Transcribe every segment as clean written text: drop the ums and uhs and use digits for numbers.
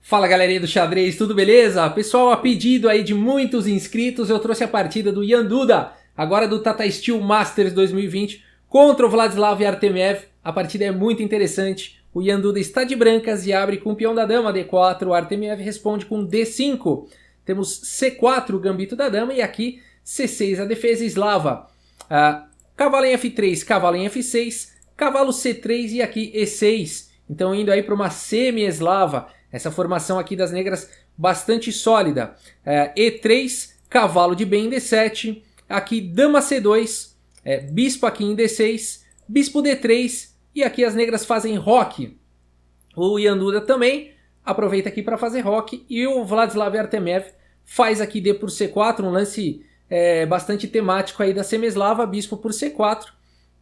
Fala galerinha do xadrez, tudo beleza? Pessoal, a pedido aí de muitos inscritos, eu trouxe a partida do Ian Duda, agora do Tata Steel Masters 2020, contra o Vladislav Artemiev. A partida é muito interessante, o Ian Duda está de brancas e abre com o peão da dama D4, o Artemiev responde com D5. Temos C4, o gambito da dama, e aqui C6, a defesa eslava. Cavalo em F3, cavalo em F6, cavalo C3 e aqui E6. Então indo aí para uma semi-eslava. Essa formação aqui das negras bastante sólida. E3, cavalo de B em D7. Aqui dama C2, bispo aqui em D6, bispo D3. E aqui as negras fazem roque. O Ian Duda também aproveita aqui para fazer roque. E o Vladislav Artemiev faz aqui D por C4, um lance bastante temático aí da semi-eslava, bispo por C4.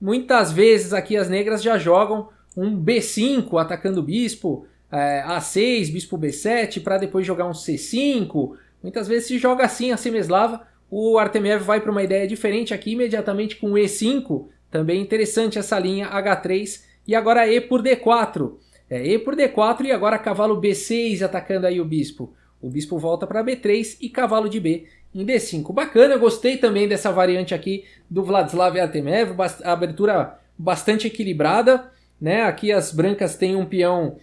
Muitas vezes aqui as negras já jogam um B5 atacando o bispo, A6, bispo B7, para depois jogar um C5. Muitas vezes se joga assim a semi-eslava. O Artemiev vai para uma ideia diferente aqui, imediatamente com E5. Também interessante essa linha H3. E agora E por D4. E por D4 e agora cavalo B6 atacando aí o bispo. O bispo volta para B3 e cavalo de B em D5. Bacana, eu gostei também dessa variante aqui do Vladislav Artemiev. A abertura bastante equilibrada, né? Aqui as brancas têm um peão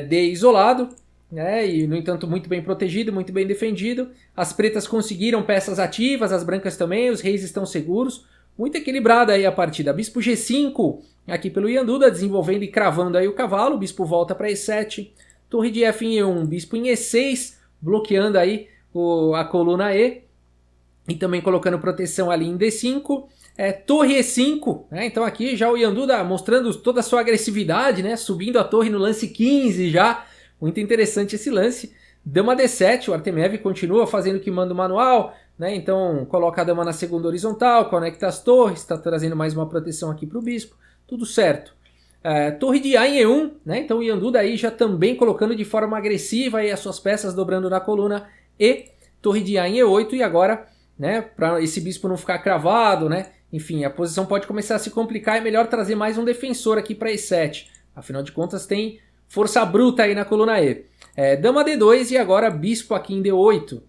D isolado, né? E no entanto muito bem protegido, muito bem defendido. As pretas conseguiram peças ativas, as brancas também, os reis estão seguros. Muito equilibrada aí a partida. Bispo G5 aqui pelo Ian Duda, desenvolvendo e cravando aí o cavalo. O bispo volta para E7. Torre de F em E1, bispo em E6, bloqueando aí a coluna E. E também colocando proteção ali em D5. Torre E5, né? Então aqui já o Ian Duda mostrando toda a sua agressividade, né? Subindo a torre no lance 15 já. Muito interessante esse lance. Dama D7, o Artemiev continua fazendo o que manda o manual, né? Então coloca a dama na segunda horizontal, conecta as torres, está trazendo mais uma proteção aqui para o bispo. Tudo certo. Torre de A em E1, né? Então o Ian Duda aí já também colocando de forma agressiva aí as suas peças dobrando na coluna E. Torre de A em E8 e agora, né? Para esse bispo não ficar cravado, né? Enfim, a posição pode começar a se complicar, é melhor trazer mais um defensor aqui para E7. Afinal de contas tem força bruta aí na coluna E. Dama D2 e agora bispo aqui em D8.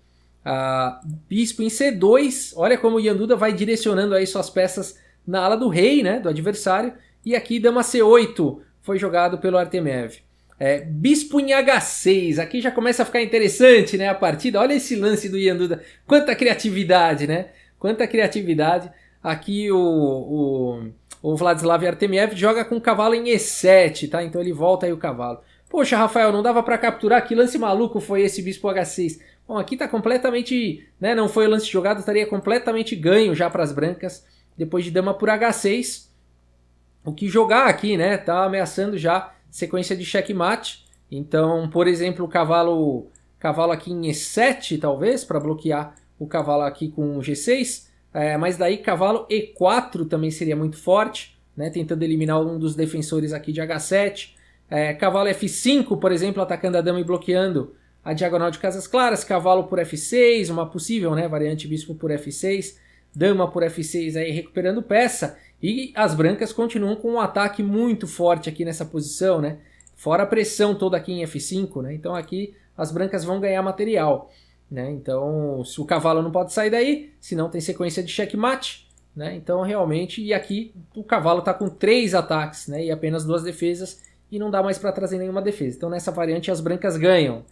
Bispo em C2, olha como o Ian Duda vai direcionando aí suas peças na ala do rei, né, do adversário. E aqui dama C8 foi jogado pelo Artemiev. Bispo em H6, aqui já começa a ficar interessante, né, a partida. Olha esse lance do Ian Duda, quanta criatividade, né? Quanta criatividade. Aqui o Vladislav Artemiev joga com o cavalo em E7, tá? Então ele volta aí o cavalo. Poxa, Rafael, não dava para capturar? Que lance maluco foi esse bispo H6? Bom, aqui tá completamente, né? Não foi o lance jogado, estaria completamente ganho já para as brancas. Depois de dama por H6. O que jogar aqui, né? Tá ameaçando já sequência de checkmate. Então, por exemplo, o cavalo aqui em E7, talvez, para bloquear o cavalo aqui com o G6. Mas daí cavalo E4 também seria muito forte, né? Tentando eliminar um dos defensores aqui de H7. Cavalo F5, por exemplo, atacando a dama e bloqueando a diagonal de casas claras. Cavalo por F6, uma possível, né, variante bispo por F6. Dama por F6 aí recuperando peça. E as brancas continuam com um ataque muito forte aqui nessa posição, né? Fora a pressão toda aqui em F5, né? Então aqui as brancas vão ganhar material. Né? Então, se o cavalo não pode sair daí, senão tem sequência de checkmate, né? Então realmente, e aqui o cavalo está com 3 ataques, né? E apenas 2 defesas, e não dá mais para trazer nenhuma defesa. Então nessa variante as brancas ganham.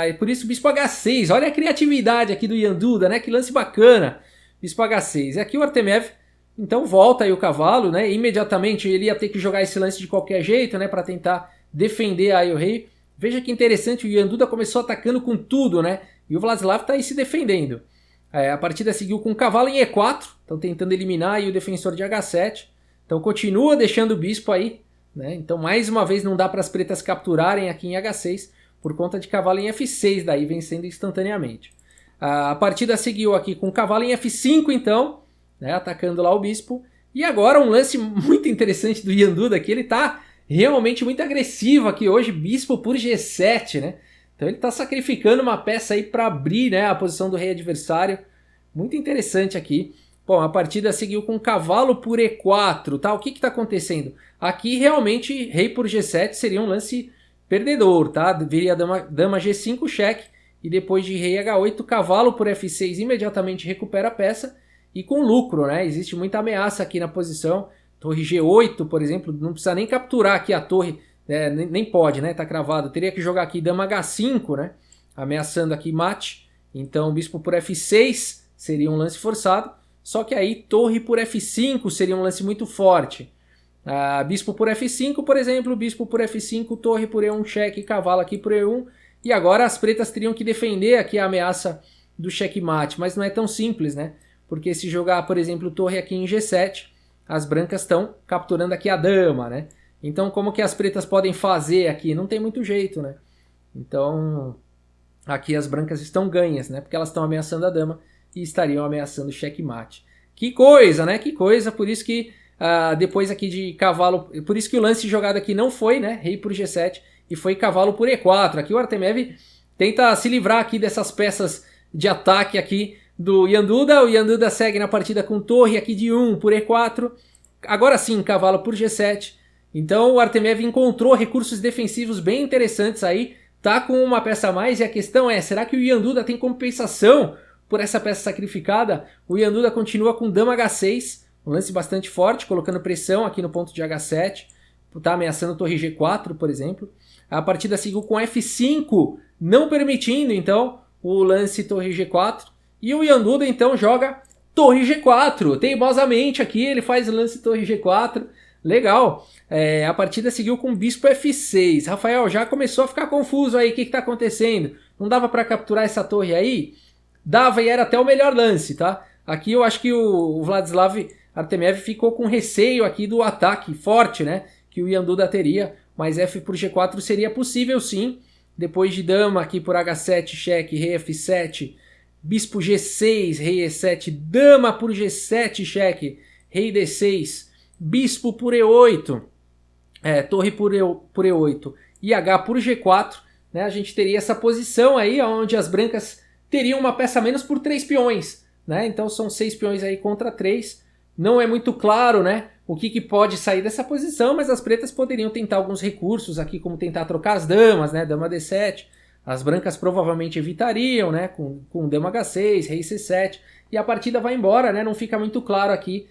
E por isso bispo H6, olha a criatividade aqui do Ian Duda, né? Que lance bacana, bispo H6. E aqui o Artemiev então volta aí o cavalo, né? Imediatamente ele ia ter que jogar esse lance de qualquer jeito, né? Para tentar defender aí o rei. Veja que interessante, o Ian Duda começou atacando com tudo, né? E o Vladislav está aí se defendendo. A partida seguiu com o cavalo em E4. Estão tentando eliminar aí o defensor de H7. Então continua deixando o bispo aí, né? Então mais uma vez não dá para as pretas capturarem aqui em H6. Por conta de cavalo em F6 daí vencendo instantaneamente. A partida seguiu aqui com o cavalo em F5 então, né? Atacando lá o bispo. E agora um lance muito interessante do Ian Duda, que ele está realmente muito agressivo aqui hoje. Bispo por G7, né? Então ele está sacrificando uma peça aí para abrir, né, a posição do rei adversário. Muito interessante aqui. Bom, a partida seguiu com cavalo por E4, tá? O que está acontecendo? Aqui realmente rei por G7 seria um lance perdedor, tá? Viria dama G5, cheque, e depois de rei H8, cavalo por F6 imediatamente recupera a peça, e com lucro, né? Existe muita ameaça aqui na posição, torre G8, por exemplo, não precisa nem capturar aqui a torre, nem pode, né? Tá cravado, teria que jogar aqui dama H5, né? Ameaçando aqui mate, então bispo por F6 seria um lance forçado, só que aí torre por F5 seria um lance muito forte. Bispo por F5, por exemplo, bispo por F5, torre por E1, cheque, cavalo aqui por E1, e agora as pretas teriam que defender aqui a ameaça do checkmate, mas não é tão simples, né? Porque se jogar, por exemplo, torre aqui em G7, as brancas estão capturando aqui a dama, né? Então como que as pretas podem fazer aqui? Não tem muito jeito, né? Então aqui as brancas estão ganhas, né? Porque elas estão ameaçando a dama e estariam ameaçando o checkmate. Que coisa, né? Que coisa, por isso que depois aqui de cavalo, por isso que o lance jogado aqui não foi, né? Rei por G7 e foi cavalo por E4. Aqui o Artemev tenta se livrar aqui dessas peças de ataque aqui do Ian Duda. O Ian Duda segue na partida com torre aqui de 1 por E4. Agora sim, cavalo por G7. Então o Artemev encontrou recursos defensivos bem interessantes aí. Tá com uma peça a mais e a questão é, será que o Ian Duda tem compensação por essa peça sacrificada? O Ian Duda continua com dama H6, um lance bastante forte, colocando pressão aqui no ponto de H7. Tá ameaçando torre G4, por exemplo. A partida seguiu com F5, não permitindo então o lance torre G4. E o Ian Duda então joga torre G4, teimosamente aqui ele faz o lance torre G4, legal. A partida seguiu com bispo F6. Rafael, já começou a ficar confuso aí, o que está acontecendo? Não dava para capturar essa torre aí? Dava e era até o melhor lance, tá? Aqui eu acho que o Vladislav Artemev ficou com receio aqui do ataque forte, né? Que o Ian Duda teria, mas F por G4 seria possível sim. Depois de dama aqui por H7, cheque, rei F7, bispo G6, rei E7, dama por G7, cheque, rei D6, bispo por E8, torre por E8 e H por G4, né? A gente teria essa posição aí onde as brancas teriam uma peça a menos por 3 peões, né? Então são 6 peões aí contra 3. Não é muito claro, né, o que pode sair dessa posição, mas as pretas poderiam tentar alguns recursos aqui, como tentar trocar as damas, né, dama D7. As brancas provavelmente evitariam, né, com dama H6, rei C7, e a partida vai embora, né, não fica muito claro aqui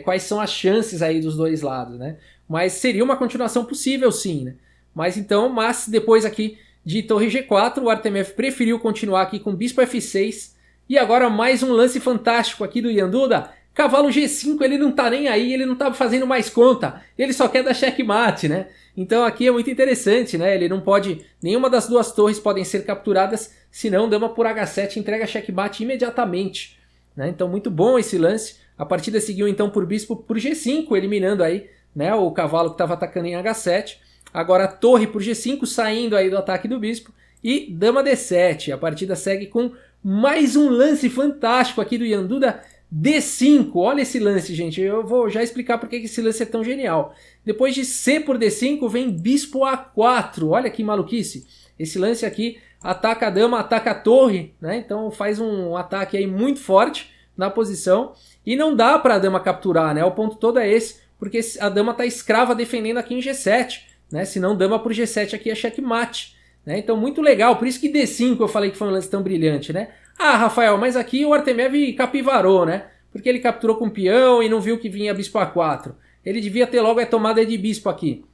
quais são as chances aí dos dois lados, né. Mas seria uma continuação possível sim, né. Mas depois aqui de torre G4, o Artemev preferiu continuar aqui com bispo F6, e agora mais um lance fantástico aqui do Ian Duda. Cavalo G5, ele não tá nem aí, ele não tá fazendo mais conta, ele só quer dar checkmate, né? Então aqui é muito interessante, né? Ele não pode, nenhuma das duas torres podem ser capturadas, senão dama por H7 entrega checkmate imediatamente, né? Então muito bom esse lance. A partida seguiu então por bispo por G5, eliminando aí, né, o cavalo que estava atacando em H7. Agora torre por G5, saindo aí do ataque do bispo, e dama D7. A partida segue com mais um lance fantástico aqui do Ian Duda, D5, olha esse lance, gente, eu vou já explicar porque esse lance é tão genial. Depois de C por D5 vem bispo A4, olha que maluquice. Esse lance aqui ataca a dama, ataca a torre, né? Então faz um ataque aí muito forte na posição e não dá para a dama capturar, né? O ponto todo é esse, porque a dama está escrava defendendo aqui em G7, né? Senão dama por G7 aqui é checkmate, né? Então muito legal, por isso que D5 eu falei que foi um lance tão brilhante, né? Ah, Rafael, mas aqui o Artemev capivarou, né? Porque ele capturou com peão e não viu que vinha bispo A4. Ele devia ter logo a tomada de bispo aqui.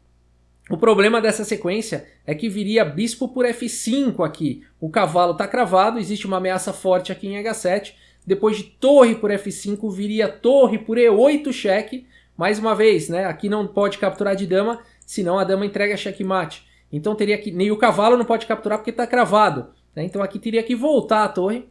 O problema dessa sequência é que viria bispo por F5 aqui. O cavalo está cravado, existe uma ameaça forte aqui em H7. Depois de torre por F5 viria torre por E8 cheque. Mais uma vez, né? Aqui não pode capturar de dama, senão a dama entrega checkmate. Então teria que... Nem o cavalo não pode capturar porque está cravado, né? Então aqui teria que voltar a torre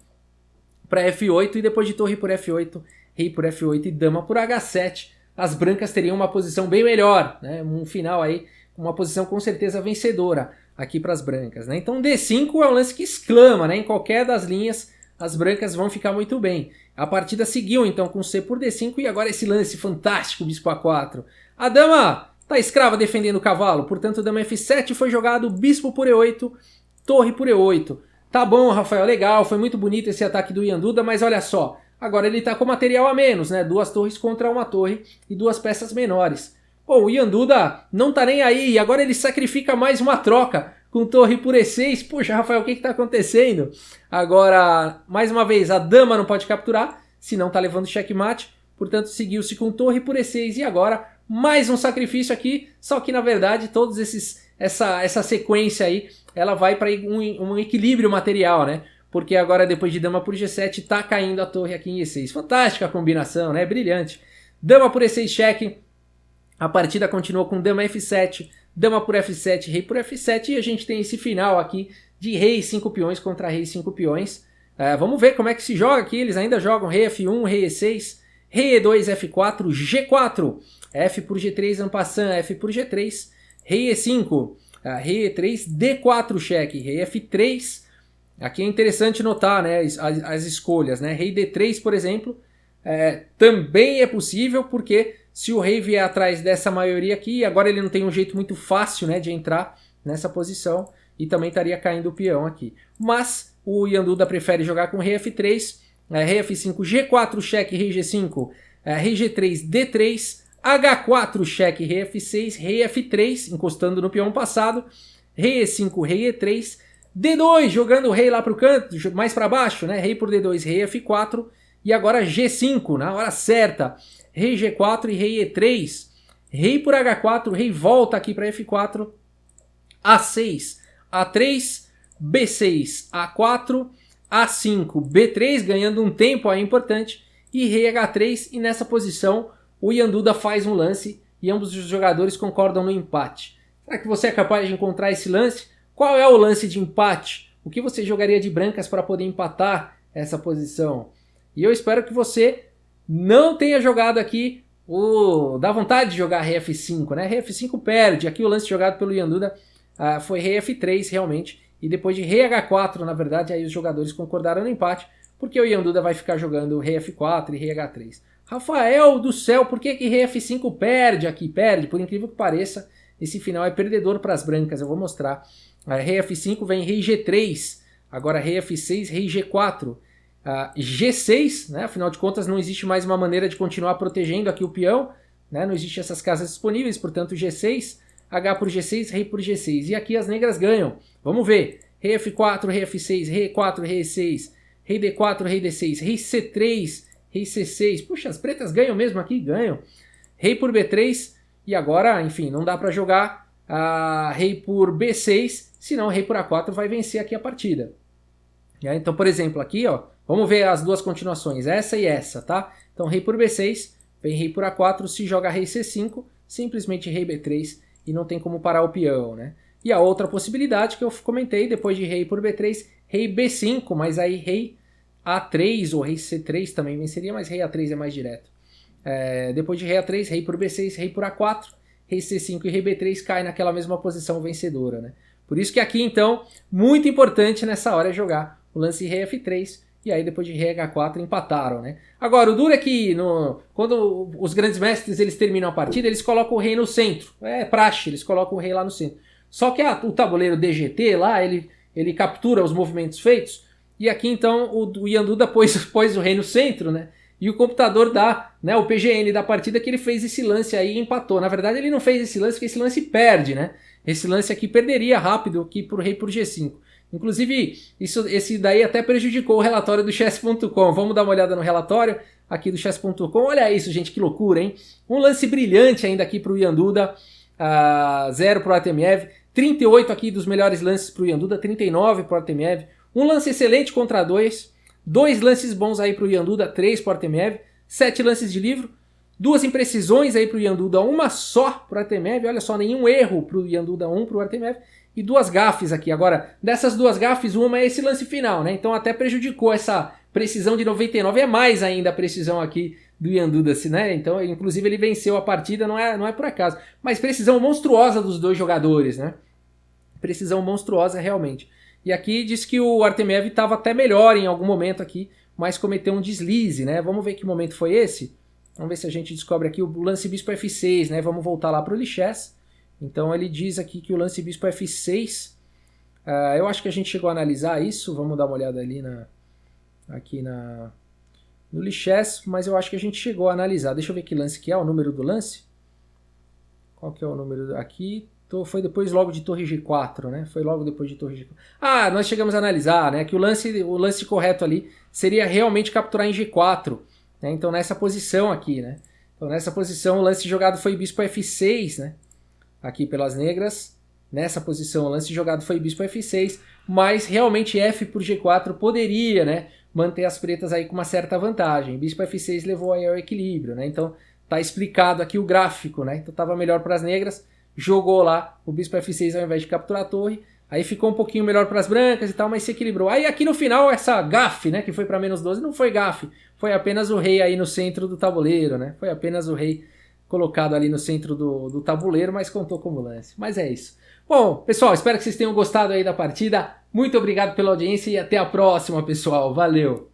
para F8 e depois de torre por F8, rei por F8 e dama por H7. As brancas teriam uma posição bem melhor, né? Um final aí, uma posição com certeza vencedora aqui para as brancas, né? Então D5 é um lance que exclama, né? Em qualquer das linhas as brancas vão ficar muito bem. A partida seguiu então com C por D5 e agora esse lance fantástico, bispo A4. A dama está escrava defendendo o cavalo, portanto dama F7 foi jogado, bispo por E8, torre por E8. Tá bom, Rafael, legal, foi muito bonito esse ataque do Ian Duda, mas olha só, agora ele tá com material a menos, né? 2 torres contra uma torre e 2 peças menores. Pô, o Yanduda não tá nem aí, e agora ele sacrifica mais uma troca com torre por E6. Poxa, Rafael, o que tá acontecendo? Agora, mais uma vez, a dama não pode capturar, senão tá levando checkmate. Portanto, seguiu-se com torre por E6 e agora mais um sacrifício aqui. Só que, na verdade, todos essa sequência aí, ela vai para um equilíbrio material, né? Porque agora, depois de dama por G7, tá caindo a torre aqui em E6. Fantástica a combinação, né? Brilhante. Dama por E6 cheque. A partida continua com dama F7, dama por F7, rei por F7 e a gente tem esse final aqui de rei e 5 peões contra rei e 5 peões. Vamos ver como é que se joga aqui, eles ainda jogam rei F1, rei E6, rei E2, F4, G4, F por G3, en passant, F por G3, rei E5, rei E3, D4 cheque, rei F3. Aqui é interessante notar, né, as escolhas, né? Rei D3, por exemplo, também é possível porque se o rei vier atrás dessa maioria aqui, agora ele não tem um jeito muito fácil, né, de entrar nessa posição e também estaria caindo o peão aqui. Mas o Yanduda prefere jogar com rei F3, rei F5, G4 cheque, rei G5, rei G3, D3, H4 cheque, rei F6, rei F3, encostando no peão passado, rei E5, rei E3, D2 jogando o rei lá para o canto, mais para baixo, né, rei por D2, rei F4 e agora G5 na hora certa. Rei G4 e rei E3, rei por H4, rei volta aqui para F4, A6, A3, B6, A4, A5, B3, ganhando um tempo aí importante, e rei H3, e nessa posição o Yanduda faz um lance e ambos os jogadores concordam no empate. Será que você é capaz de encontrar esse lance? Qual é o lance de empate? O que você jogaria de brancas para poder empatar essa posição? E eu espero que você não tenha jogado aqui dá vontade de jogar rei F5, né? Rei F5 perde. Aqui o lance jogado pelo Yanduda foi rei F3 realmente. E depois de rei H4, na verdade, aí os jogadores concordaram no empate, porque o Yanduda vai ficar jogando rei F4 e rei H3. Rafael do céu, por que rei F5 perde aqui? Perde, por incrível que pareça, esse final é perdedor para as brancas, eu vou mostrar. Rei F5 vem rei G3, agora rei F6, rei G4. G6, né? Afinal de contas não existe mais uma maneira de continuar protegendo aqui o peão, né? Não existem essas casas disponíveis, portanto G6, H por G6, rei por G6, e aqui as negras ganham, vamos ver, rei F4, rei F6, rei E4, rei E6, rei D4, rei D6, rei C3, rei C6, puxa, as pretas ganham mesmo aqui, ganham, rei por B3, e agora, enfim, não dá para jogar rei por B6, senão rei por A4 vai vencer aqui a partida. Então, por exemplo, aqui, ó, vamos ver as duas continuações, essa e essa, tá? Então, rei por B6, vem rei por A4, se joga rei C5, simplesmente rei B3 e não tem como parar o peão, né? E a outra possibilidade que eu comentei, depois de rei por B3, rei B5, mas aí rei A3 ou rei C3 também venceria, mas rei A3 é mais direto. Depois de rei A3, rei por B6, rei por A4, rei C5 e rei B3 cai naquela mesma posição vencedora, né? Por isso que aqui, então, muito importante nessa hora é jogar o lance rei F3, e aí depois de rei H4 empataram, né? Agora, o duro é que quando os grandes mestres eles terminam a partida, eles colocam o rei no centro. É praxe, eles colocam o rei lá no centro. Só que o tabuleiro DGT lá, ele captura os movimentos feitos, e aqui então o Yanduda pôs o rei no centro, né? E o computador dá, né, o PGN da partida que ele fez esse lance aí e empatou. Na verdade ele não fez esse lance, porque esse lance perde, né? Esse lance aqui perderia rápido aqui pro rei por G5. Inclusive, esse daí até prejudicou o relatório do chess.com. Vamos dar uma olhada no relatório aqui do chess.com. Olha isso, gente, que loucura, hein? Um lance brilhante ainda aqui pro Yanduda, 0 pro Artemiev, 38 aqui dos melhores lances pro Yanduda, 39 pro Artemiev. Um lance excelente contra 2 lances bons aí pro Yanduda, 3 pro Artemiev, 7 lances de livro, 2 imprecisões aí pro Yanduda, uma só pro Artemiev, olha só, nenhum erro pro Yanduda, 1 pro Artemiev, e 2 gafes aqui. Agora, dessas 2 gafes, uma é esse lance final, né? Então até prejudicou essa precisão de 99, é mais ainda a precisão aqui do Yanduda, né? Então, inclusive, ele venceu a partida, não é por acaso. Mas precisão monstruosa dos dois jogadores, né? Precisão monstruosa realmente. E aqui diz que o Artemiev estava até melhor em algum momento aqui, mas cometeu um deslize, né? Vamos ver que momento foi esse? Vamos ver se a gente descobre aqui o lance bispo F6, né? Vamos voltar lá para o Lichess. Então ele diz aqui que o lance bispo F6, eu acho que a gente chegou a analisar isso, vamos dar uma olhada ali no Lichess, mas eu acho que a gente chegou a analisar. Deixa eu ver que lance que é, o número do lance. Qual que é o número aqui? Foi depois logo de torre G4, né? Foi logo depois de torre G4. Ah, nós chegamos a analisar, né? Que o lance correto ali seria realmente capturar em G4, né? Então nessa posição aqui, né? Então nessa posição o lance jogado foi bispo F6, né? Aqui pelas negras. Nessa posição o lance jogado foi bispo F6, mas realmente F por G4 poderia, né? Manter as pretas aí com uma certa vantagem. Bispo F6 levou aí ao equilíbrio, né? Então tá explicado aqui o gráfico, né? Então tava melhor para as negras, jogou lá o bispo F6 ao invés de capturar a torre, aí ficou um pouquinho melhor para as brancas e tal, mas se equilibrou. Aí aqui no final essa gafe, né, que foi para -12, não foi gafe, foi apenas o rei aí no centro do tabuleiro, né? Foi apenas o rei colocado ali no centro do tabuleiro, mas contou como lance. Mas é isso. Bom, pessoal, espero que vocês tenham gostado aí da partida. Muito obrigado pela audiência e até a próxima, pessoal. Valeu!